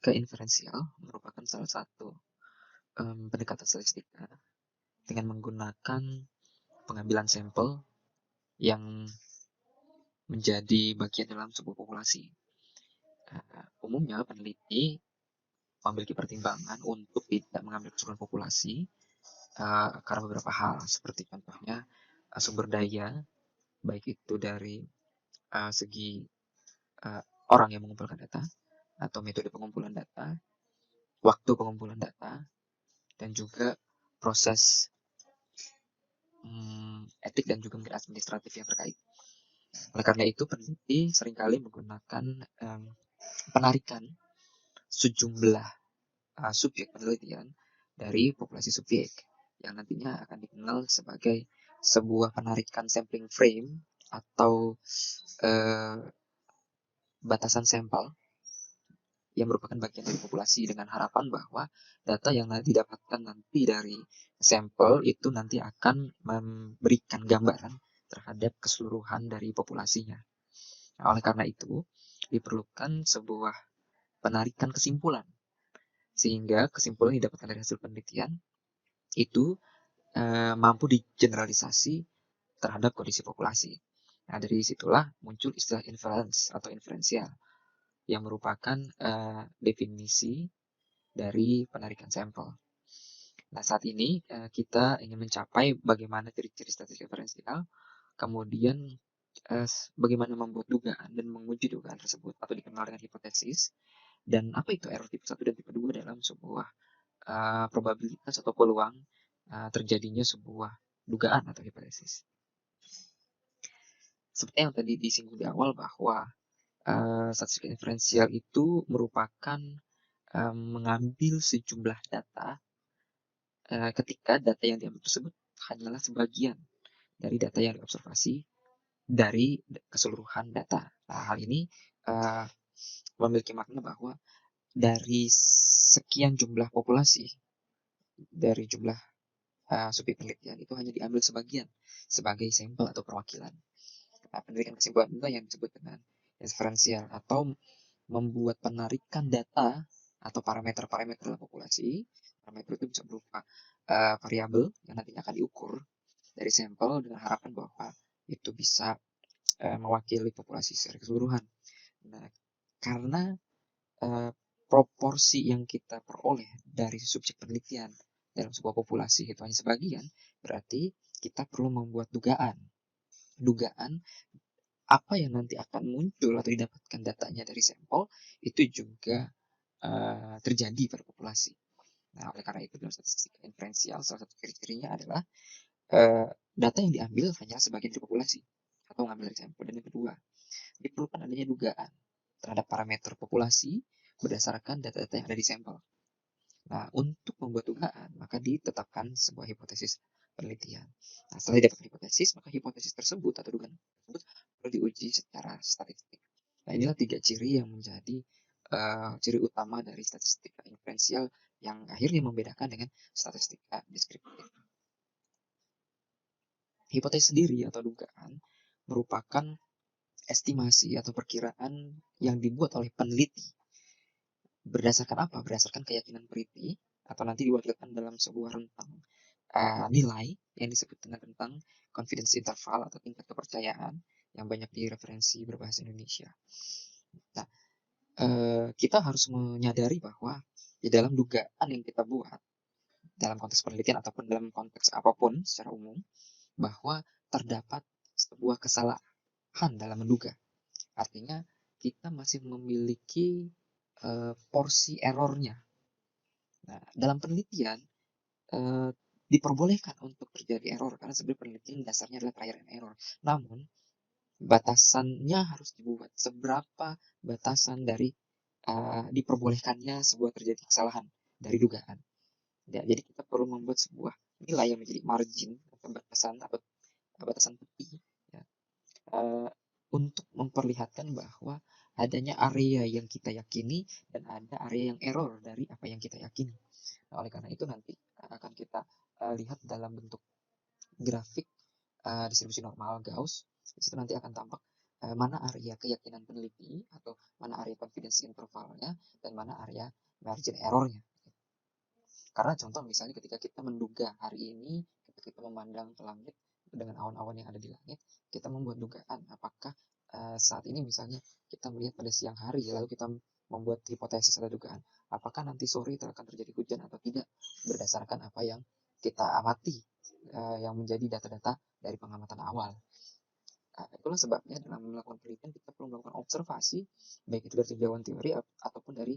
Statistika inferensial merupakan salah satu pendekatan statistika dengan menggunakan pengambilan sampel yang menjadi bagian dalam sebuah populasi. Umumnya peneliti memiliki pertimbangan untuk tidak mengambil keseluruhan populasi karena beberapa hal, seperti contohnya sumber daya, baik itu dari segi orang yang mengumpulkan data atau metode pengumpulan data, waktu pengumpulan data, dan juga proses etik dan juga mungkin administratif yang terkait. Oleh karena itu, peneliti seringkali menggunakan penarikan sejumlah subjek penelitian dari populasi subjek yang nantinya akan dikenal sebagai sebuah penarikan sampling frame atau batasan sampel yang merupakan bagian dari populasi dengan harapan bahwa data yang didapatkan nanti dari sampel itu nanti akan memberikan gambaran terhadap keseluruhan dari populasinya. Nah, oleh karena itu, diperlukan sebuah penarikan kesimpulan sehingga kesimpulan yang didapatkan dari hasil penelitian itu mampu digeneralisasi terhadap kondisi populasi. Nah, dari situlah muncul istilah inference atau inferensial yang merupakan definisi dari penarikan sampel. Nah, saat ini kita ingin mencapai bagaimana ciri-ciri statistik inferensial, kemudian bagaimana membuat dugaan dan menguji dugaan tersebut atau dikenal dengan hipotesis, dan apa itu error tipe 1 dan tipe 2 dalam sebuah probabilitas atau peluang terjadinya sebuah dugaan atau hipotesis. Seperti yang tadi disinggung di awal bahwa statistik inferensial itu merupakan mengambil sejumlah data ketika data yang diambil tersebut hanyalah sebagian dari data yang diobservasi dari keseluruhan data. Nah, hal ini memiliki makna bahwa dari sekian jumlah populasi, dari jumlah subjek penelitian itu hanya diambil sebagian sebagai sampel atau perwakilan. Nah, penarikan kesimpulan itu yang disebut dengan inferensial atau membuat penarikan data atau parameter-parameter dalam populasi. Parameter itu bisa berupa variabel yang nantinya akan diukur dari sampel dengan harapan bahwa itu bisa mewakili populasi secara keseluruhan. Nah, karena proporsi yang kita peroleh dari subjek penelitian dalam sebuah populasi itu hanya sebagian, berarti kita perlu membuat dugaan apa yang nanti akan muncul atau didapatkan datanya dari sampel itu juga terjadi pada populasi. Nah, oleh karena itu dalam statistik inferensial salah satu ciri-cirinya adalah data yang diambil hanya sebagian dari populasi atau mengambil dari sampel. Dan yang kedua, diperlukan adanya dugaan terhadap parameter populasi berdasarkan data-data yang ada di sampel. Nah, untuk membuat dugaan, maka ditetapkan sebuah hipotesis penelitian. Nah, setelah didapatkan hipotesis, maka hipotesis tersebut atau dugaan tersebut perlu diuji secara statistik. Nah, inilah 3 ciri yang menjadi ciri utama dari statistika inferensial yang akhirnya membedakan dengan statistika deskriptif. Hipotesis sendiri atau dugaan merupakan estimasi atau perkiraan yang dibuat oleh peneliti. Berdasarkan apa? Berdasarkan keyakinan peneliti atau nanti diwakilkan dalam sebuah rentang nilai yang disebut dengan rentang confidence interval atau tingkat kepercayaan yang banyak direferensi berbahasa Indonesia. Nah, kita harus menyadari bahwa di dalam dugaan yang kita buat dalam konteks penelitian ataupun dalam konteks apapun secara umum, bahwa terdapat sebuah kesalahan dalam menduga. Artinya kita masih memiliki porsi errornya. Nah, dalam penelitian diperbolehkan untuk terjadi error karena sebenarnya penelitian dasarnya adalah trial and error. Namun batasannya harus dibuat seberapa batasan dari diperbolehkannya sebuah terjadi kesalahan dari dugaan. Ya, jadi kita perlu membuat sebuah nilai yang menjadi margin atau batasan tepi ya, untuk memperlihatkan bahwa adanya area yang kita yakini dan ada area yang error dari apa yang kita yakini. Nah, oleh karena itu nanti akan kita lihat dalam bentuk grafik distribusi normal Gauss. Di situ nanti akan tampak mana area keyakinan peneliti atau mana area confidence intervalnya dan mana area margin errornya. Karena contoh misalnya ketika kita menduga hari ini, ketika kita memandang ke langit dengan awan-awan yang ada di langit, kita membuat dugaan apakah saat ini misalnya kita melihat pada siang hari, lalu kita membuat hipotesis atau dugaan, apakah nanti sore akan terjadi hujan atau tidak, berdasarkan apa yang kita amati, yang menjadi data-data dari pengamatan awal. Itulah sebabnya dalam melakukan penelitian kita perlu melakukan observasi, baik itu dari tinjauan teori ataupun dari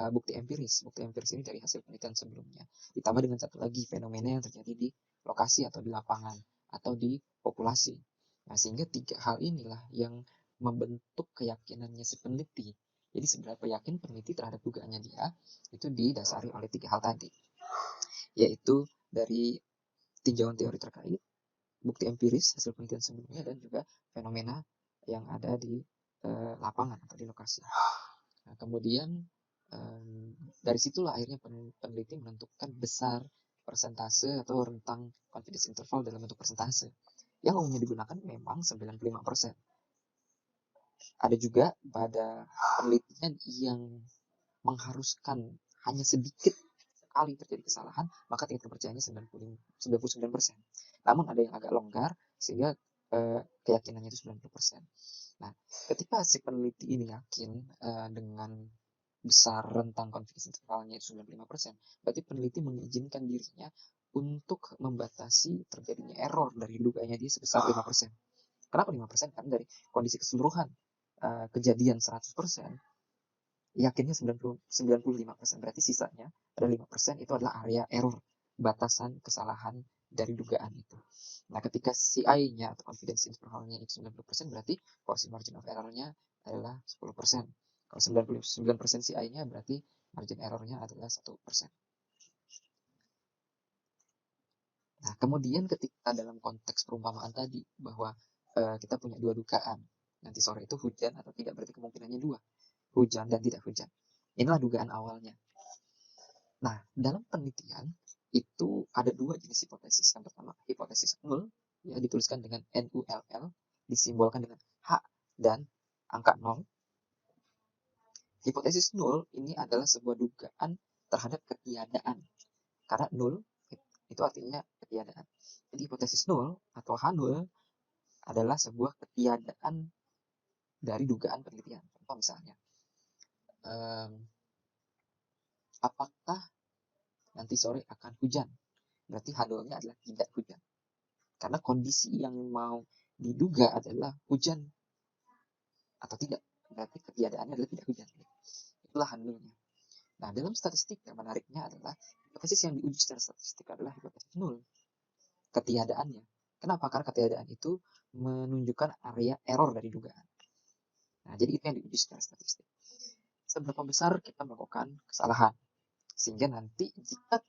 bukti empiris. Bukti empiris ini dari hasil penelitian sebelumnya. Ditambah dengan satu lagi fenomena yang terjadi di lokasi atau di lapangan atau di populasi. Nah, sehingga tiga hal inilah yang membentuk keyakinannya si peneliti. Jadi seberapa yakin peneliti terhadap dugaannya dia, itu didasari oleh tiga hal tadi. Yaitu dari tinjauan teori terkait, bukti empiris hasil penelitian sebelumnya, dan juga fenomena yang ada di lapangan atau di lokasi. Nah, kemudian dari situlah akhirnya peneliti menentukan besar persentase atau rentang confidence interval dalam bentuk persentase. Yang umumnya digunakan memang 95%. Ada juga pada penelitian yang mengharuskan hanya sedikit sekali terjadi kesalahan, maka tingkat kepercayaannya 99%. Namun ada yang agak longgar sehingga keyakinannya itu 90%. Nah, ketika si peneliti ini yakin dengan besar rentang confidence intervalnya itu 95%, berarti peneliti mengizinkan dirinya untuk membatasi terjadinya error dari dugaannya dia sebesar 5%. Kenapa 5%? Karena dari kondisi keseluruhan kejadian 100%, yakinnya 95%, berarti sisanya ada 5% itu adalah area error, batasan kesalahan dari dugaan itu. Nah, ketika CI-nya atau confidence intervalnya itu 90%, berarti porsi margin of error-nya adalah 10%. Kalau 99% CI-nya berarti margin error-nya adalah 1%. Nah, kemudian ketika dalam konteks perumpamaan tadi bahwa kita punya dua dugaan, nanti sore itu hujan atau tidak, berarti kemungkinannya dua, hujan dan tidak hujan. Inilah dugaan awalnya. Nah, dalam penelitian itu ada dua jenis hipotesis. Yang pertama, hipotesis null, ya, dituliskan dengan NULL, disimbolkan dengan H dan angka 0. Hipotesis null ini adalah sebuah dugaan terhadap ketiadaan. Karena null itu artinya ketiadaan. Jadi hipotesis null atau H0 adalah sebuah ketiadaan dari dugaan penelitian. Contoh misalnya, apakah nanti sore akan hujan? Berarti H0-nya adalah tidak hujan. Karena kondisi yang mau diduga adalah hujan atau tidak. Berarti ketiadaannya adalah tidak hujan. Itulah H0-nya. Nah, dalam statistik yang menariknya adalah hipotesis yang diuji secara statistik adalah hipotesis null, ketiadaannya. Kenapa? Karena ketiadaan itu menunjukkan area error dari dugaan. Nah, jadi itu yang diuji secara statistik. Seberapa besar kita melakukan kesalahan, sehingga nanti jika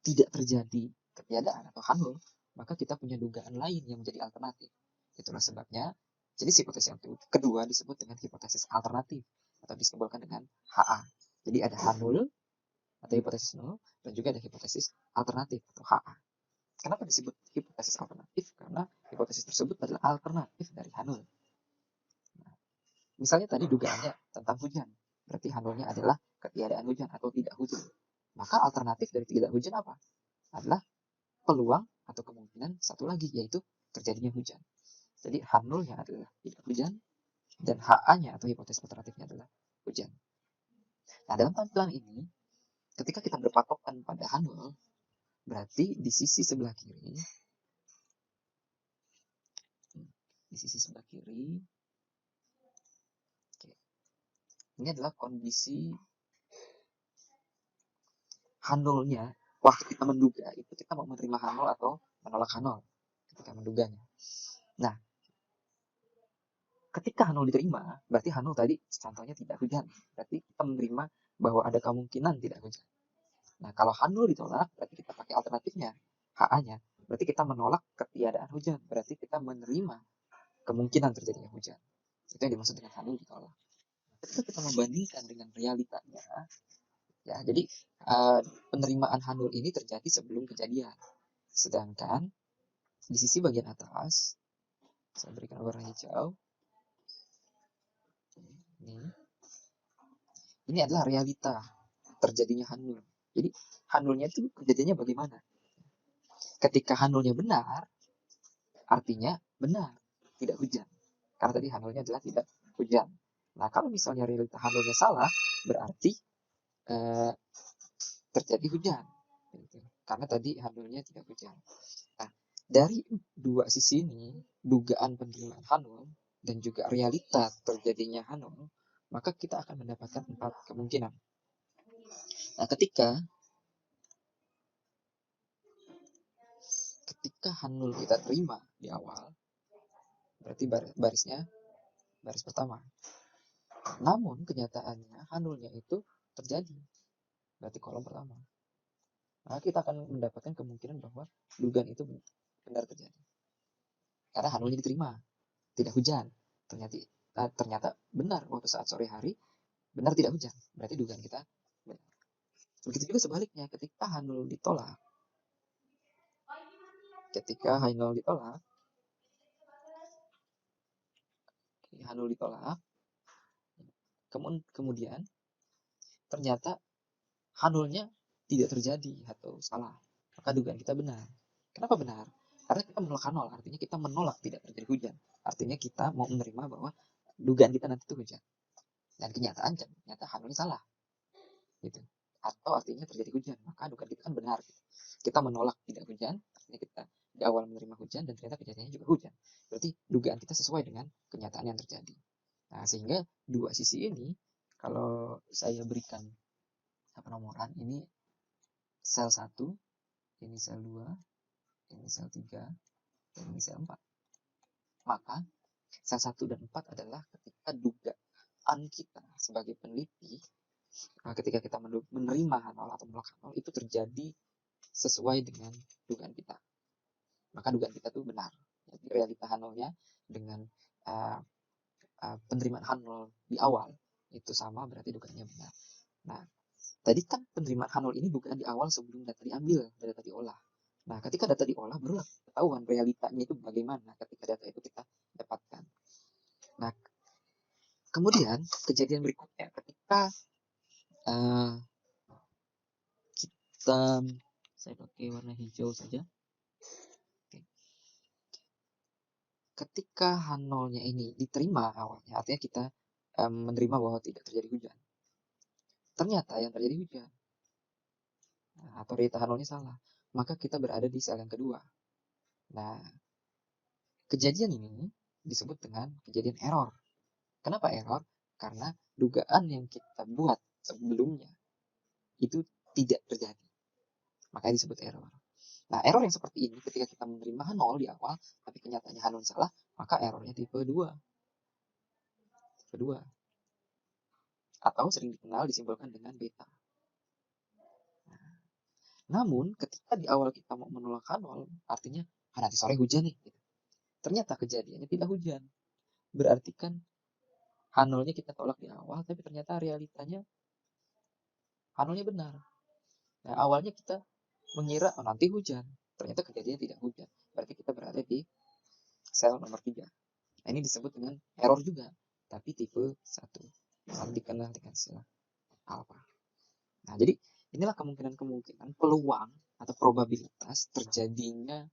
tidak terjadi ketiadaan atau H0, maka kita punya dugaan lain yang menjadi alternatif. Itulah sebabnya, jadi hipotesis yang kedua disebut dengan hipotesis alternatif atau disimbolkan dengan HA. Jadi ada H0 atau hipotesis 0 dan juga ada hipotesis alternatif atau HA. Kenapa disebut hipotesis alternatif? Karena hipotesis tersebut adalah alternatif dari H0. Nah, misalnya tadi dugaannya tentang hujan, berarti H0-nya adalah ketiadaan hujan atau tidak hujan. Maka alternatif dari tidak hujan apa? Adalah peluang atau kemungkinan satu lagi, yaitu terjadinya hujan. Jadi H0-nya adalah tidak hujan dan HA-nya atau hipotesis alternatifnya adalah hujan. Nah, dalam tampilan ini, ketika kita berpatokan pada H0, berarti di sisi sebelah kiri, ini adalah kondisi H0-nya. Waktu kita menduga, itu kita mau menerima H0 atau menolak H0 ketika menduganya. Nah, ketika H0 diterima, berarti H0 tadi contohnya tidak hujan. Berarti kita menerima bahwa ada kemungkinan tidak hujan. Nah, kalau H0 ditolak, berarti kita pakai alternatifnya, HA-nya. Berarti kita menolak ketiadaan hujan. Berarti kita menerima kemungkinan terjadinya hujan. Itu yang dimaksud dengan H0 ditolak. Ketika kita membandingkan dengan realitanya, ya, jadi penerimaan H0 ini terjadi sebelum kejadian. Sedangkan di sisi bagian atas, saya berikan warna hijau, Ini adalah realita terjadinya Hanul. Jadi Hanulnya itu kejadiannya bagaimana? Ketika Hanulnya benar, artinya benar, tidak hujan. Karena tadi Hanulnya adalah tidak hujan. Nah, kalau misalnya realita Hanulnya salah, berarti eh, terjadi hujan. Karena tadi Hanulnya tidak hujan. Nah, dari dua sisi ini, dugaan penerimaan Hanul dan juga realita terjadinya Hanul, maka kita akan mendapatkan 4 kemungkinan. Nah, ketika Hanul kita terima di awal, berarti barisnya baris pertama. Namun kenyataannya Hanulnya itu terjadi, berarti kolom pertama. Maka kita akan mendapatkan kemungkinan bahwa dugaan itu benar terjadi. Karena Hanulnya diterima, tidak hujan. Ternyata benar waktu saat sore hari, benar tidak hujan. Berarti dugaan kita benar. Begitu juga sebaliknya, ketika Hanul ditolak, kemudian ternyata Hanulnya tidak terjadi atau salah, maka dugaan kita benar. Kenapa benar? Karena kita menolak Hanul, artinya kita menolak tidak terjadi hujan. Artinya kita mau menerima bahwa dugaan kita nanti itu hujan. Dan kenyataan ternyata Hanulnya salah. Gitu. Atau artinya terjadi hujan, maka dugaan kita kan benar. Gitu. Kita menolak tidak hujan, artinya kita di awal menerima hujan dan ternyata kejadiannya juga hujan. Berarti dugaan kita sesuai dengan kenyataan yang terjadi. Nah, sehingga dua sisi ini, kalau saya berikan penomoran, ini sel 1, ini sel 2, ini sel 3, dan ini sel 4. Maka sel 1 dan 4 adalah ketika dugaan kita sebagai peneliti, ketika kita menerima Hanul atau menolak Hanul, itu terjadi sesuai dengan dugaan kita. Maka dugaan kita itu benar. Jadi realita Hanulnya dengan penerimaan Hanul di awal itu sama, berarti dugaannya benar. Nah, tadi kan penerimaan Hanul ini dugaan di awal sebelum data diambil, data diolah. Nah, ketika data diolah barulah ketahuan realitanya itu bagaimana ketika data itu kita dapatkan. Nah, kemudian kejadian berikutnya ketika saya pakai warna hijau saja. Ketika Hanulnya ini diterima awalnya, artinya kita menerima bahwa tidak terjadi hujan. Ternyata yang terjadi hujan. Atau realita Hanulnya salah. Maka kita berada di sel yang kedua. Nah, kejadian ini disebut dengan kejadian error. Kenapa error? Karena dugaan yang kita buat sebelumnya itu tidak terjadi. Makanya disebut error. Nah, error yang seperti ini ketika kita menerima Hanul di awal, tapi kenyataannya Hanul salah, maka errornya tipe 2. Tipe 2. Atau sering dikenal disimpulkan dengan beta. Namun, ketika di awal kita mau menolak Hanul, artinya nanti sore hujan nih. Gitu. Ternyata kejadiannya tidak hujan. Berarti kan Hanulnya kita tolak di awal, tapi ternyata realitanya Hanulnya benar. Nah, awalnya kita mengira nanti hujan. Ternyata kejadiannya tidak hujan. Berarti kita berada di sel nomor 3. Nah, ini disebut dengan error juga, tapi tipe 1. Yang dikenal dengan istilah alpha. Nah, jadi inilah kemungkinan peluang atau probabilitas terjadinya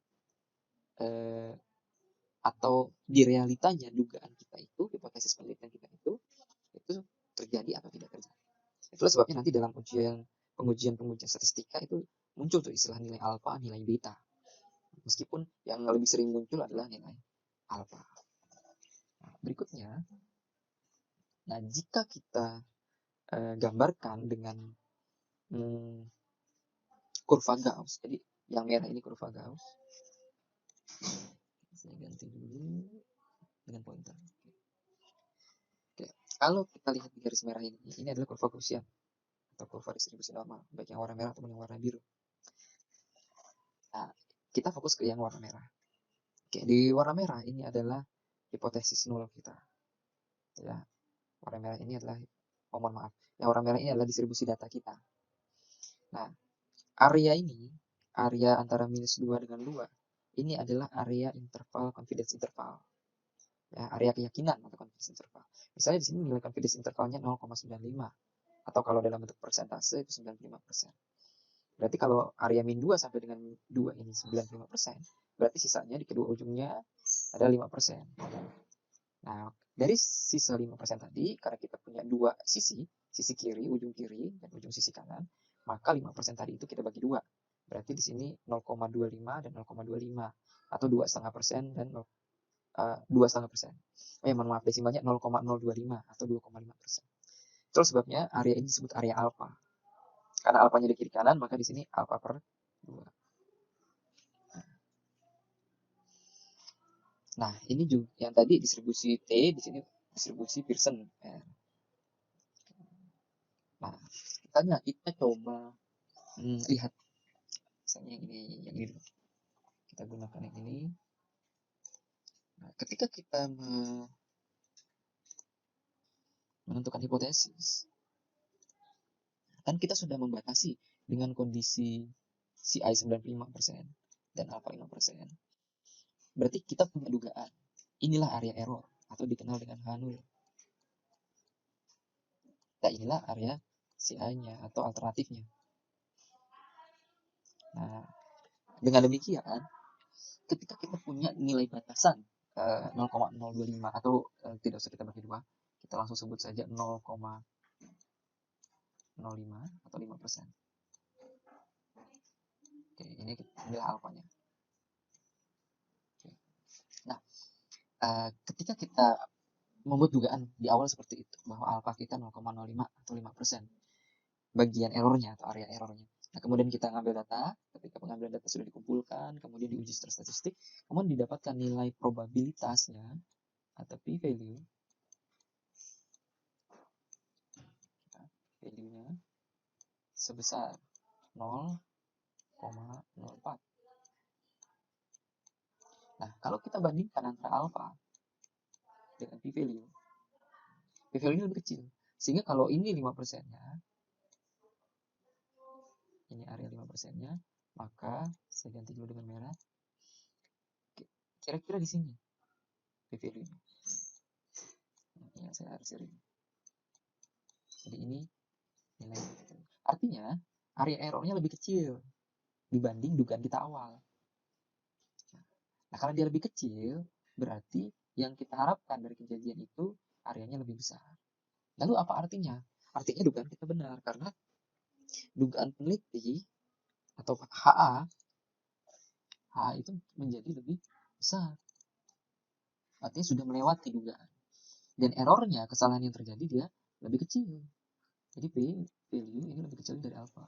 atau di realitanya dugaan kita itu, hipotesis penelitian kita itu terjadi atau tidak terjadi. Itulah sebabnya nanti dalam pengujian statistika itu muncul tuh istilah nilai alfa, nilai beta. Meskipun yang lebih sering muncul adalah nilai alfa. Nah, berikutnya, nah jika kita gambarkan dengan kurva Gauss. Jadi yang merah ini kurva Gauss. Saya ganti dulu dengan pointer. Oke. Kalau kita lihat di garis merah ini adalah kurva Gaussian atau kurva distribusi normal, baik yang warna merah ataupun yang warna biru. Nah, kita fokus ke yang warna merah. Oke, di warna merah ini adalah hipotesis nol kita. Ya, warna merah ini adalah, mohon maaf, yang warna merah ini adalah distribusi data kita. Nah, area antara -2 dengan 2, ini adalah area interval confidence interval. Ya, area keyakinan atau confidence interval. Misalnya di sini nilai confidence intervalnya 0,95 atau kalau dalam bentuk persentase itu 95%. Berarti kalau area min 2 sampai dengan 2 ini 95%, berarti sisanya di kedua ujungnya ada 5%. Nah, dari sisa 5% tadi, karena kita punya dua sisi kiri, ujung kiri, dan ujung sisi kanan, maka 5% tadi itu kita bagi dua. Berarti di sini 0,25 dan 0,25 atau 2,5% dan 2,5%. Oh ya, mohon maaf, desimalnya 0,025 atau 2,5%. Itulah sebabnya area ini disebut area alfa. Karena alfanya di kiri kanan, maka di sini alfa per 2. Nah, ini juga yang tadi distribusi T, di sini distribusi Pearson. Nah, kita coba lihat misalnya yang ini dulu. Kita gunakan yang ini. Nah, ketika kita menentukan hipotesis, kan kita sudah membatasi dengan kondisi CI 95% dan alpha 5%. Berarti kita punya dugaan. Inilah area error atau dikenal dengan H0. Nah, inilah area CI-nya atau alternatifnya. Nah, dengan demikian, ketika kita punya nilai batasan 0,025 atau tidak usah kita bagi dua, kita langsung sebut saja 0,05 atau 5%. Oke, ini adalah alfanya. Oke. Nah, ketika kita membuat dugaan di awal seperti itu, bahwa alfa kita 0,05 atau 5%, bagian errornya atau area errornya. Nah, kemudian kita ngambil data, ketika pengambilan data sudah dikumpulkan, kemudian diuji secara statistik, kemudian didapatkan nilai probabilitasnya atau p-value. Value-nya sebesar 0,04. Nah, kalau kita bandingkan antara alpha dengan p-value, p-value lebih kecil. Sehingga kalau ini 5%-nya, ini area 5%-nya, maka saya ganti dulu dengan merah. Kira-kira di sini p-value-nya. Nah, saya harus sering. Jadi ini nilai. Artinya area errornya lebih kecil dibanding dugaan kita awal. Nah, kalau dia lebih kecil, berarti yang kita harapkan dari kejadian itu areanya lebih besar. Lalu apa artinya? Artinya dugaan kita benar, karena dugaan peneliti atau HA itu menjadi lebih besar. Artinya sudah melewati dugaan. Dan errornya, kesalahan yang terjadi dia lebih kecil. Jadi value ini lebih kecil dari alpha.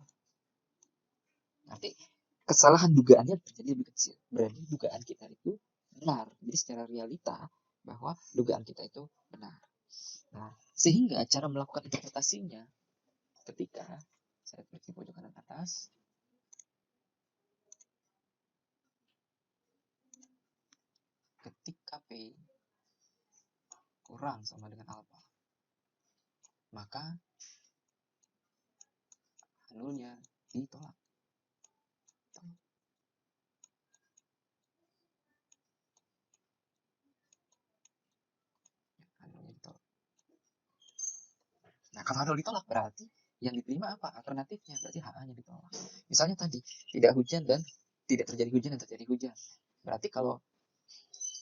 Nanti kesalahan dugaannya terjadi lebih kecil. Berarti dugaan kita itu benar. Jadi secara realita bahwa dugaan kita itu benar. Nah, sehingga cara melakukan interpretasinya ketika saya klik di pojok kanan atas, ketika P kurang sama dengan alpha, maka nolnya ditolak. Nah, kalau nol ditolak berarti yang diterima apa? Alternatifnya berarti HA-nya ditolak. Misalnya tadi tidak hujan dan tidak terjadi hujan dan terjadi hujan. Berarti kalau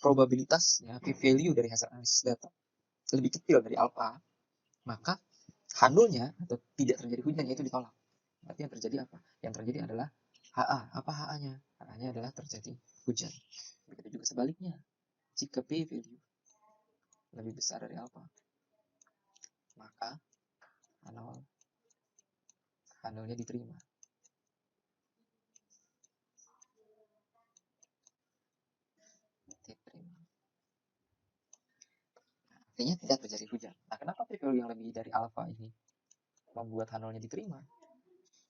probabilitasnya p-value dari hasil analisis data lebih kecil dari alpha, maka H0-nya atau tidak terjadi hujan itu ditolak. Berarti yang terjadi apa? Yang terjadi adalah HA. Apa HA-nya? HA-nya adalah terjadi hujan. Begitu juga sebaliknya. Jika p-value lebih besar dari alpha, maka H0-nya diterima. Artinya tidak terjadi hujan. Nah, kenapa p-value yang lebih dari alpha ini membuat H0-nya diterima?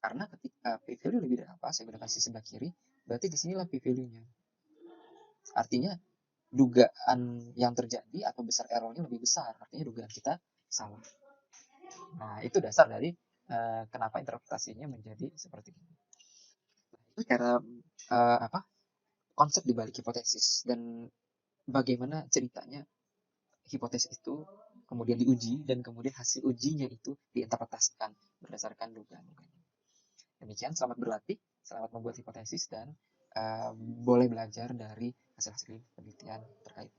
Karena ketika p-value lebih dari alpha, saya gunakan sisi sebelah kiri, berarti disinilah p-value-nya. Artinya dugaan yang terjadi atau besar errornya lebih besar. Artinya dugaan kita salah. Nah, itu dasar dari kenapa interpretasinya menjadi seperti ini. Itu cara konsep dibalik hipotesis dan bagaimana ceritanya hipotesis itu kemudian diuji dan kemudian hasil ujinya itu diinterpretasikan berdasarkan dugaan-dugaan. Demikian, selamat berlatih, selamat membuat hipotesis dan boleh belajar dari hasil-hasil penelitian terkait